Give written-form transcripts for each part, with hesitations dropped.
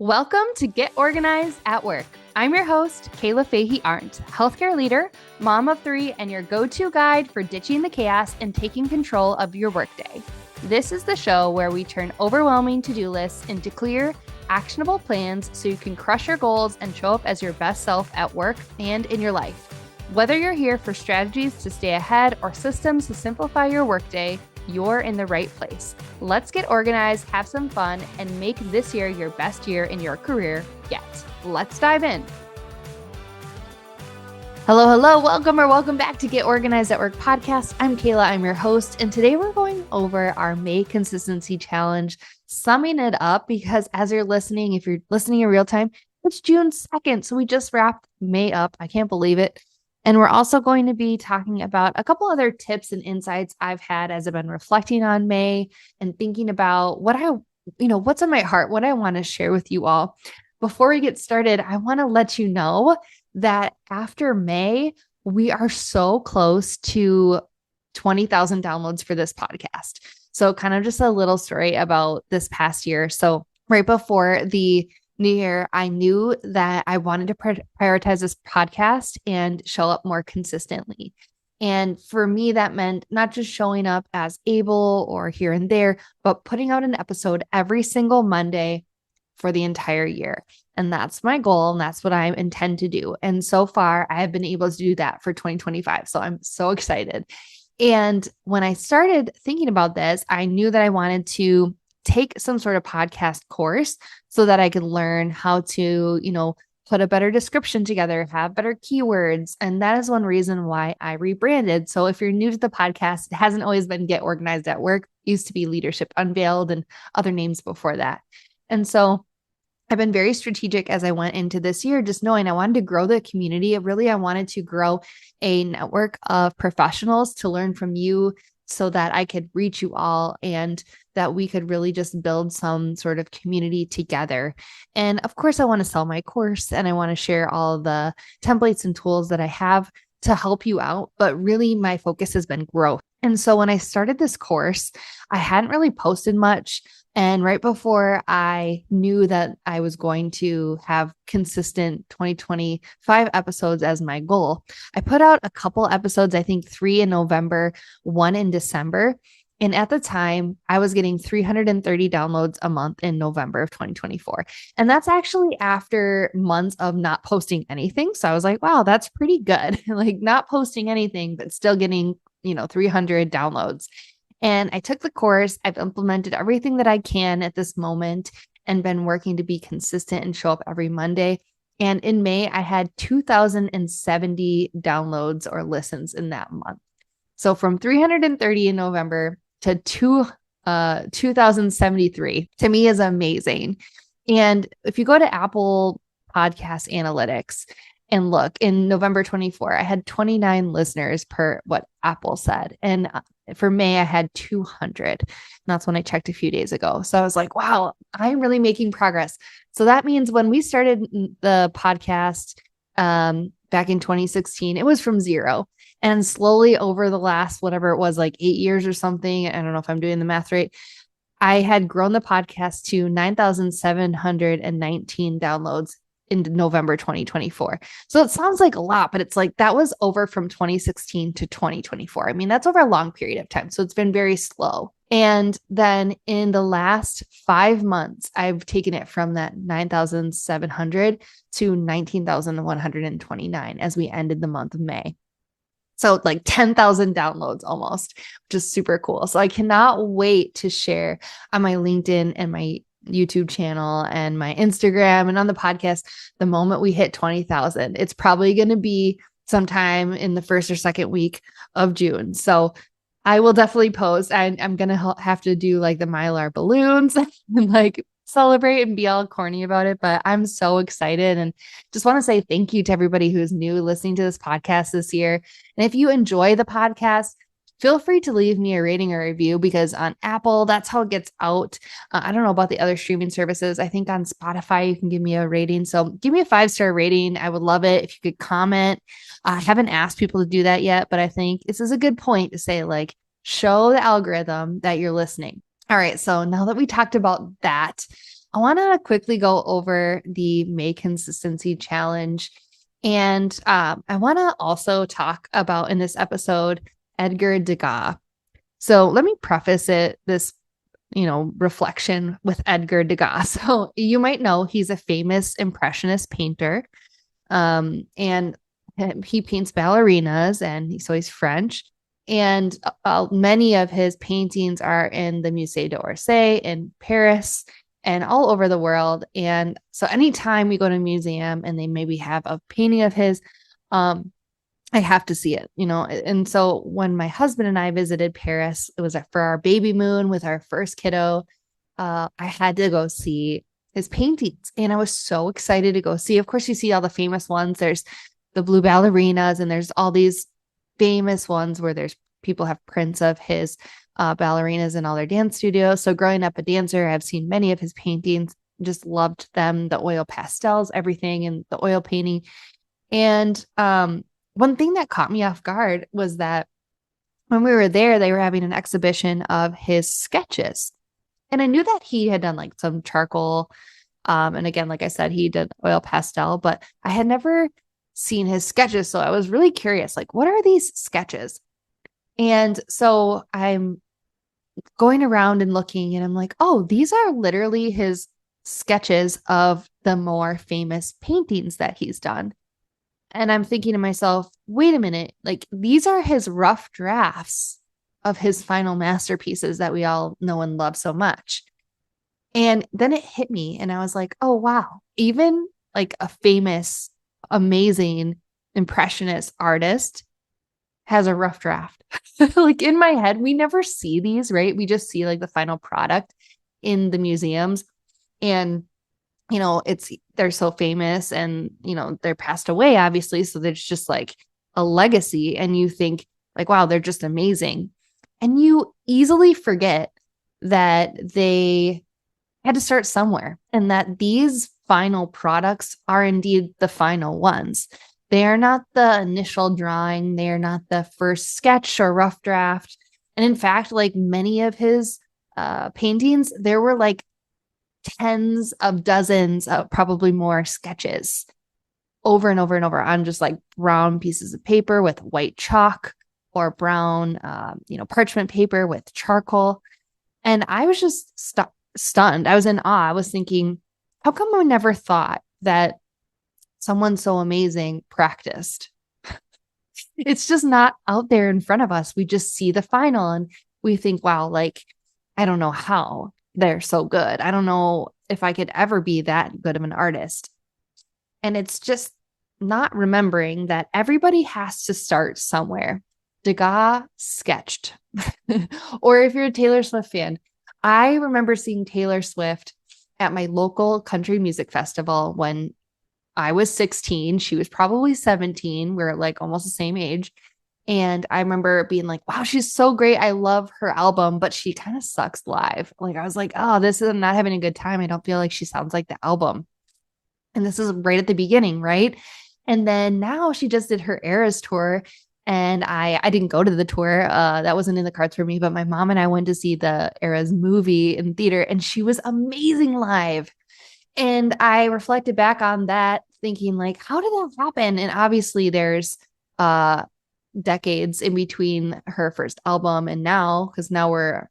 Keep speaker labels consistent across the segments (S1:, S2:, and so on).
S1: Welcome to Get Organized at Work. I'm your host, Kayla Fahey-Ahrndt, healthcare leader, mom of three, and your go-to guide for ditching the chaos and taking control of your workday. This is the show where we turn overwhelming to-do lists into clear, actionable plans so you can crush your goals and show up as your best self at work and in your life. Whether you're here for strategies to stay ahead or systems to simplify your workday, you're in the right place. Let's get organized, have some fun, and make this year your best year in your career yet. Let's dive in. Hello, welcome back to Get Organized at Work podcast. I'm Kayla, I'm your host, and today we're going over our May consistency challenge, summing it up because as you're listening, if you're listening in real time, it's June 2nd, so we just wrapped May up. I can't believe it. And we're also going to be talking about a couple other tips and insights I've had as I've been reflecting on May and thinking about what's on my heart, what I want to share with you all. Before we get started, I want to let you know that after May, we are so close to 20,000 downloads for this podcast. So kind of just a little story about this past year. So right before the New Year, I knew that I wanted to prioritize this podcast and show up more consistently. And for me, that meant not just showing up as able or here and there, but putting out an episode every single Monday for the entire year. And that's my goal. And that's what I intend to do. And so far, I have been able to do that for 2025. So I'm so excited. And when I started thinking about this, I knew that I wanted to take some sort of podcast course so that I could learn how to, put a better description together, have better keywords. And that is one reason why I rebranded. So if you're new to the podcast, it hasn't always been Get Organized at Work. It used to be Leadership Unveiled and other names before that. And so I've been very strategic as I went into this year, just knowing I wanted to grow the community. I wanted to grow a network of professionals to learn from you so that I could reach you all and that we could really just build some sort of community together. And of course, I want to sell my course and I want to share all the templates and tools that I have to help you out. But really, my focus has been growth. And so when I started this course, I hadn't really posted much. And right before I knew that I was going to have consistent 2025 episodes as my goal, I put out a couple episodes, I think 3 in November, 1 in December. And at the time, I was getting 330 downloads a month in November of 2024. And that's actually after months of not posting anything. So I was like, wow, that's pretty good. Like not posting anything, but still getting, 300 downloads. And I took the course. I've implemented everything that I can at this moment and been working to be consistent and show up every Monday. And in May, I had 2,070 downloads or listens in that month. So from 330 in November to 2,073 to me is amazing. And if you go to Apple Podcast Analytics and look in November 24, I had 29 listeners per what Apple said. And for May, I had 200. And that's when I checked a few days ago. So I was like, wow, I'm really making progress. So that means when we started the podcast back in 2016, it was from 0. And slowly over the last, whatever it was, like 8 years or something, I don't know if I'm doing the math right, I had grown the podcast to 9,719 downloads in November 2024. So it sounds like a lot, but it's like that was over from 2016 to 2024. I mean, that's over a long period of time. So it's been very slow. And then in the last 5 months, I've taken it from that 9,700 to 19,129 as we ended the month of May. So like 10,000 downloads almost, which is super cool. So I cannot wait to share on my LinkedIn and my YouTube channel and my Instagram and on the podcast the moment we hit 20,000. It's probably going to be sometime in the first or second week of June. So I will definitely post. I'm going to have to do like the Mylar balloons and like celebrate and be all corny about it, but I'm so excited and just want to say thank you to everybody who's new listening to this podcast this year. And if you enjoy the podcast, feel free to leave me a rating or review because on Apple, that's how it gets out. I don't know about the other streaming services. I think on Spotify, you can give me a rating. So give me a 5-star rating. I would love it if you could comment. I haven't asked people to do that yet, but I think this is a good point to say, like, show the algorithm that you're listening. All right. So now that we talked about that, I want to quickly go over the May consistency challenge. And I want to also talk about in this episode Edgar Degas. So let me preface this reflection with Edgar Degas. So you might know he's a famous impressionist painter. And he paints ballerinas, and so he's French. And many of his paintings are in the Musée d'Orsay in Paris and all over the world. And so anytime we go to a museum and they maybe have a painting of his, I have to see it, And so when my husband and I visited Paris, it was for our baby moon with our first kiddo. I had to go see his paintings, and I was so excited to go see. Of course, you see all the famous ones. There's the blue ballerinas, and there's all these famous ones where there's people have prints of his ballerinas in all their dance studios. So growing up a dancer, I've seen many of his paintings, just loved them, the oil pastels, everything, and the oil painting. And one thing that caught me off guard was that when we were there, they were having an exhibition of his sketches. And I knew that he had done like some charcoal. And again, like I said, he did oil pastel, but I had never seen his sketches. So I was really curious, like, what are these sketches? And so I'm going around and looking, and I'm like, oh, these are literally his sketches of the more famous paintings that he's done. And I'm thinking to myself, wait a minute, like these are his rough drafts of his final masterpieces that we all know and love so much. And then it hit me, and I was like, oh, wow, even like a famous, amazing impressionist artist has a rough draft. Like in my head, we never see these, right? We just see like the final product in the museums. And they're so famous, and they're passed away, obviously, so there's just like a legacy, and you think like, wow, they're just amazing. And you easily forget that they had to start somewhere, and that these final products are indeed the final ones. They are not the initial drawing, they are not the first sketch or rough draft. And in fact, like many of his paintings, there were like tens of dozens of probably more sketches over and over and over on just like brown pieces of paper with white chalk, or brown, parchment paper with charcoal. And I was just stunned. I was in awe. I was thinking, how come I never thought that someone so amazing practiced? It's just not out there in front of us. We just see the final and we think, wow, like, I don't know how they're so good. I don't know if I could ever be that good of an artist. And it's just not remembering that everybody has to start somewhere. Degas sketched. Or if you're a Taylor Swift fan, I remember seeing Taylor Swift at my local country music festival when I was 16. She was probably 17. We're like almost the same age. And I remember being like, wow, she's so great. I love her album, but she kind of sucks live. Like, I was like, oh, this is, I'm not having a good time. I don't feel like she sounds like the album. And this is right at the beginning, right? And then now she just did her Eras tour. And I didn't go to the tour. That wasn't in the cards for me. But my mom and I went to see the Eras movie in theater, and she was amazing live. And I reflected back on that, thinking like, how did that happen? And obviously there's decades in between her first album and now, because now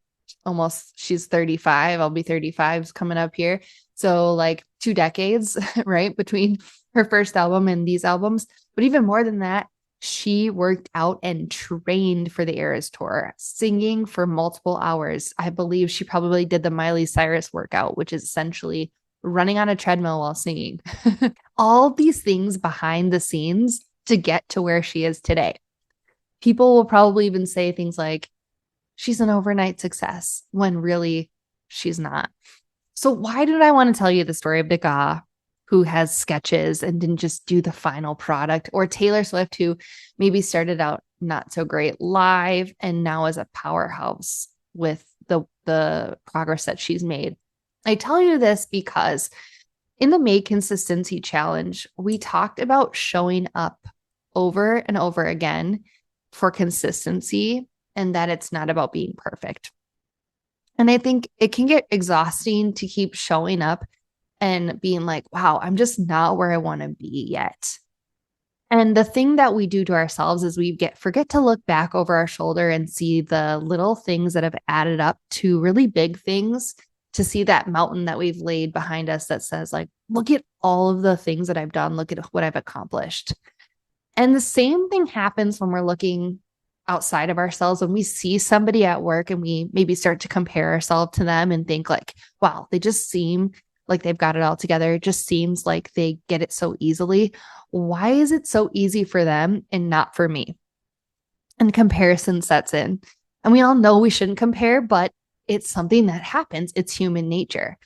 S1: she's 35. I'll be 35 coming up here. So like 2 decades, right, between her first album and these albums. But even more than that, she worked out and trained for the Eras tour, singing for multiple hours. I believe she probably did the Miley Cyrus workout, which is essentially running on a treadmill while singing. All these things behind the scenes to get to where she is today. People will probably even say things like, she's an overnight success, when really she's not. So why did I want to tell you the story of Degas, who has sketches and didn't just do the final product, or Taylor Swift, who maybe started out not so great live and now is a powerhouse with the progress that she's made? I tell you this because in the May Consistency Challenge, we talked about showing up over and over again for consistency, and that it's not about being perfect. And I think it can get exhausting to keep showing up and being like, wow, I'm just not where I want to be yet. And the thing that we do to ourselves is forget to look back over our shoulder and see the little things that have added up to really big things, to see that mountain that we've laid behind us that says, like, look at all of the things that I've done, look at what I've accomplished. And the same thing happens when we're looking outside of ourselves, when we see somebody at work and we maybe start to compare ourselves to them and think like, wow, they just seem like they've got it all together. It just seems like they get it so easily. Why is it so easy for them and not for me? And comparison sets in. And we all know we shouldn't compare, but it's something that happens. It's human nature.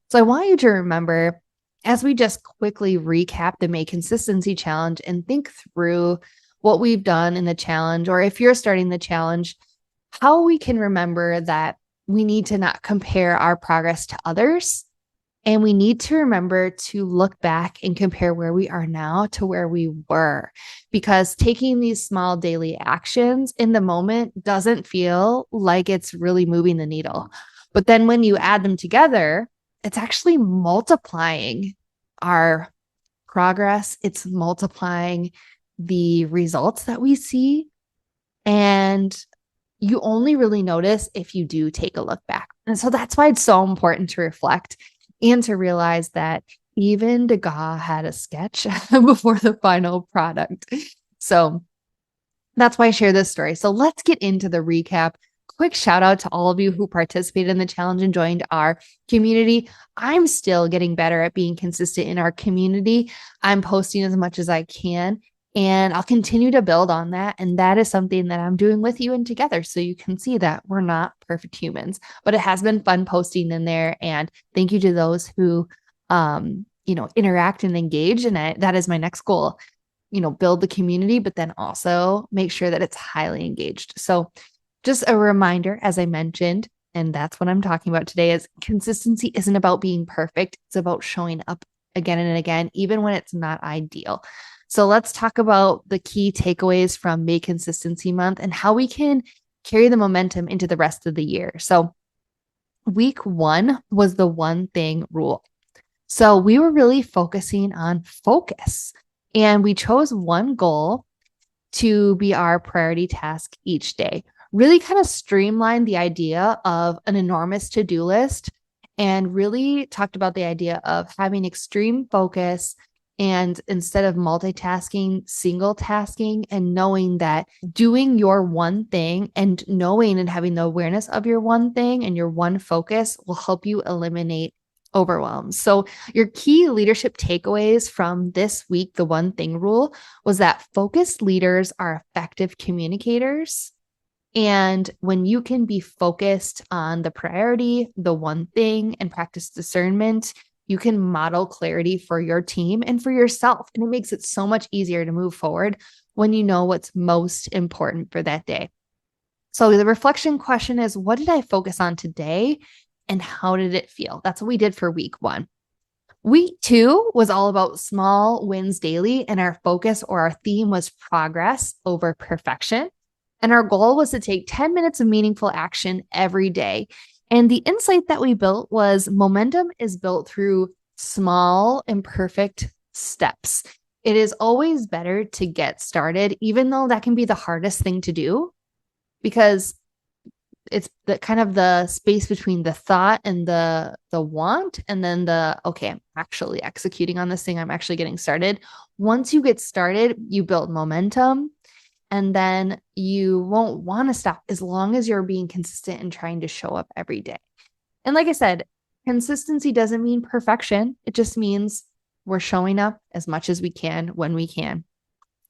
S1: So I want you to remember, as we just quickly recap the May Consistency Challenge and think through what we've done in the challenge, or if you're starting the challenge, how we can remember that we need to not compare our progress to others. And we need to remember to look back and compare where we are now to where we were, because taking these small daily actions in the moment doesn't feel like it's really moving the needle. But then when you add them together, it's actually multiplying our progress. It's multiplying the results that we see. And you only really notice if you do take a look back. And so that's why it's so important to reflect and to realize that even Degas had a sketch before the final product. So that's why I share this story. So let's get into the recap. Quick shout out to all of you who participated in the challenge and joined our community. I'm still getting better at being consistent in our community. I'm posting as much as I can, and I'll continue to build on that. And that is something that I'm doing with you and together. So you can see that we're not perfect humans, but it has been fun posting in there. And thank you to those who, interact and engage. And that is my next goal, build the community, but then also make sure that it's highly engaged. So just a reminder, as I mentioned, and that's what I'm talking about today, is consistency isn't about being perfect. It's about showing up again and again, even when it's not ideal. So let's talk about the key takeaways from May Consistency Month and how we can carry the momentum into the rest of the year. So week 1 was the one thing rule. So we were really focusing on focus, and we chose one goal to be our priority task each day. Really kind of streamlined the idea of an enormous to-do list, and really talked about the idea of having extreme focus, and instead of multitasking, single tasking, and knowing that doing your one thing and knowing and having the awareness of your one thing and your one focus will help you eliminate overwhelm. So your key leadership takeaways from this week, the one thing rule, was that focused leaders are effective communicators. And when you can be focused on the priority, the one thing, and practice discernment, you can model clarity for your team and for yourself. And it makes it so much easier to move forward when you know what's most important for that day. So the reflection question is, what did I focus on today and how did it feel? That's what we did for week 1. Week 2 was all about small wins daily, and our focus, or our theme, was progress over perfection. And our goal was to take 10 minutes of meaningful action every day. And the insight that we built was momentum is built through small, imperfect steps. It is always better to get started, even though that can be the hardest thing to do, because it's the kind of the space between the thought and the want, and then okay, I'm actually executing on this thing. I'm actually getting started. Once you get started, you build momentum, and then you won't want to stop as long as you're being consistent and trying to show up every day. And like I said, consistency doesn't mean perfection. It just means we're showing up as much as we can when we can.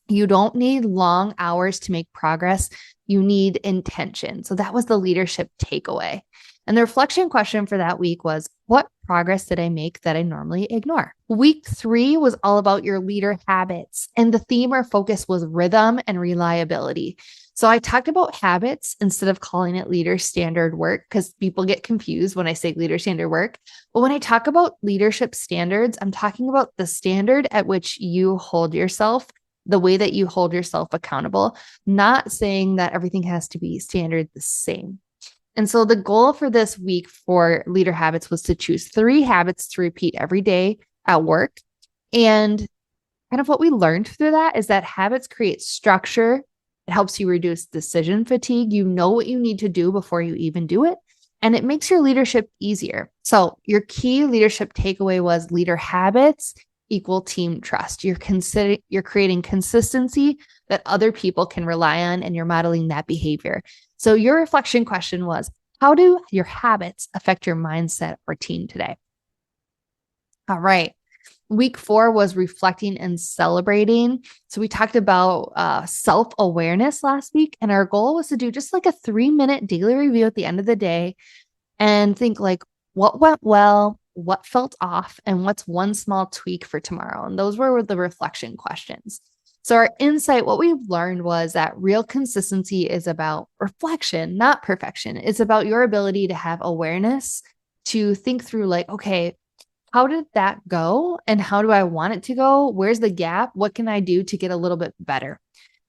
S1: You don't need long hours to make progress. You need intention. So that was the leadership takeaway. And the reflection question for that week was, what progress did I make that I normally ignore? Week 3 was all about your leader habits. And the theme or focus was rhythm and reliability. So I talked about habits instead of calling it leader standard work, because people get confused when I say leader standard work. But when I talk about leadership standards, I'm talking about the standard at which you hold yourself, the way that you hold yourself accountable, not saying that everything has to be standard the same. And so the goal for this week for leader habits was to choose 3 habits to repeat every day at work. And kind of what we learned through that is that habits create structure. It helps you reduce decision fatigue. You know what you need to do before you even do it. And it makes your leadership easier. So your key leadership takeaway was leader habits equal team trust. You're creating consistency that other people can rely on, and you're modeling that behavior. So your reflection question was, how do your habits affect your mindset or team today? All right. Week 4 was reflecting and celebrating. So we talked about self-awareness last week, and our goal was to do just like a 3-minute daily review at the end of the day and think like, what went well, what felt off, and what's one small tweak for tomorrow. And those were the reflection questions. So our insight, what we've learned was that real consistency is about reflection, not perfection. It's about your ability to have awareness, to think through like, okay, how did that go? And how do I want it to go? Where's the gap? What can I do to get a little bit better?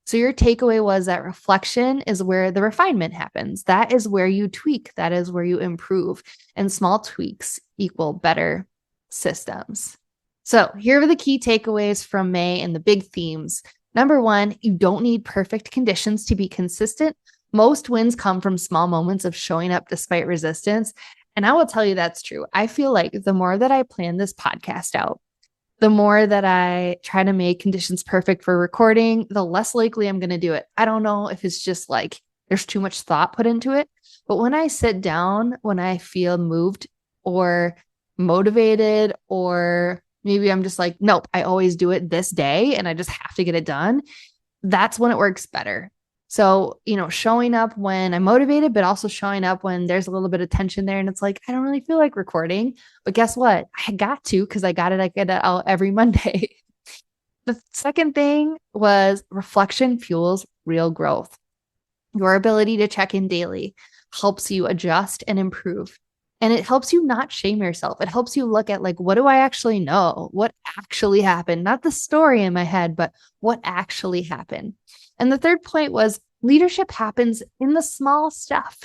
S1: So your takeaway was that reflection is where the refinement happens. That is where you tweak. That is where you improve. And small tweaks equal better systems. So here are the key takeaways from May and the big themes. Number 1, you don't need perfect conditions to be consistent. Most wins come from small moments of showing up despite resistance. And I will tell you that's true. I feel like the more that I plan this podcast out, the more that I try to make conditions perfect for recording, the less likely I'm going to do it. I don't know if it's just like there's too much thought put into it. But when I sit down, when I feel moved or motivated, or maybe I'm just like, nope, I always do it this day and I just have to get it done, that's when it works better. So, showing up when I'm motivated, but also showing up when there's a little bit of tension there. And it's like, I don't really feel like recording, but guess what? I got to, because I get it out every Monday. The second thing was reflection fuels real growth. Your ability to check in daily helps you adjust and improve. And it helps you not shame yourself. It helps you look at like, what do I actually know? What actually happened? Not the story in my head, but what actually happened. And the third point was leadership happens in the small stuff.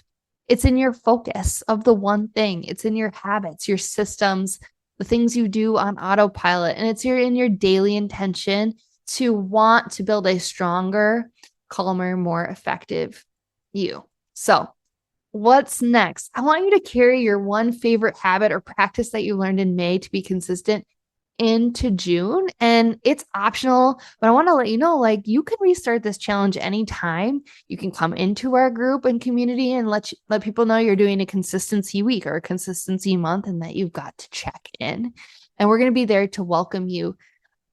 S1: It's in your focus of the one thing. It's in your habits, your systems, the things you do on autopilot. And it's in your daily intention to want to build a stronger, calmer, more effective you. So what's next? I want you to carry your one favorite habit or practice that you learned in May to be consistent into June. And it's optional, but I want to let you know, like, you can restart this challenge anytime. You can come into our group and community and let people know you're doing a consistency week or a consistency month and that you've got to check in. And we're going to be there to welcome you.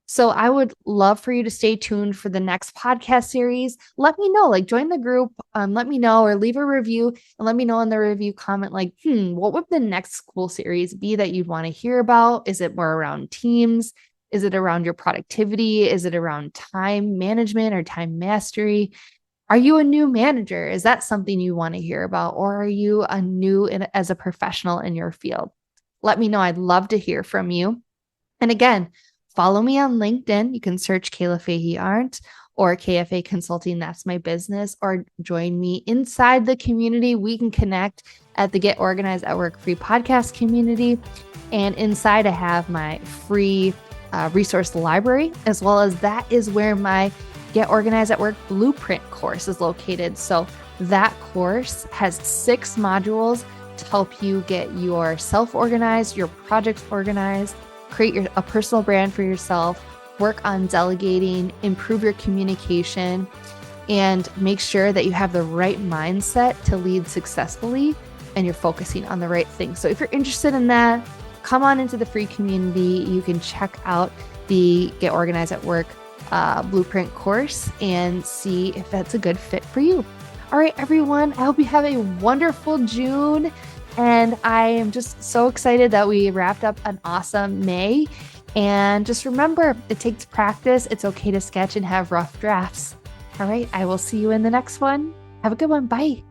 S1: So I would love for you to stay tuned for the next podcast series. Let me know, like, join the group, let me know, or leave a review and let me know in the review comment, like, what would the next school series be that you'd want to hear about? Is it more around teams? Is it around your productivity? Is it around time management or time mastery? Are you a new manager? Is that something you want to hear about? Or are you a new as a professional in your field? Let me know. I'd love to hear from you. And again, follow me on LinkedIn. You can search Kayla Fahey-Ahrndt or KFA Consulting. That's my business. Or join me inside the community. We can connect at the Get Organized at Work free podcast community. And inside I have my free resource library, as well as that is where my Get Organized at Work Blueprint course is located. So that course has 6 modules to help you get yourself organized, your projects organized, create a personal brand for yourself, work on delegating, improve your communication, and make sure that you have the right mindset to lead successfully and you're focusing on the right things. So if you're interested in that, come on into the free community. You can check out the Get Organized at Work Blueprint course and see if that's a good fit for you. All right, everyone, I hope you have a wonderful June. And I am just so excited that we wrapped up an awesome May. And just remember, it takes practice. It's okay to sketch and have rough drafts. All right, I will see you in the next one. Have a good one. Bye.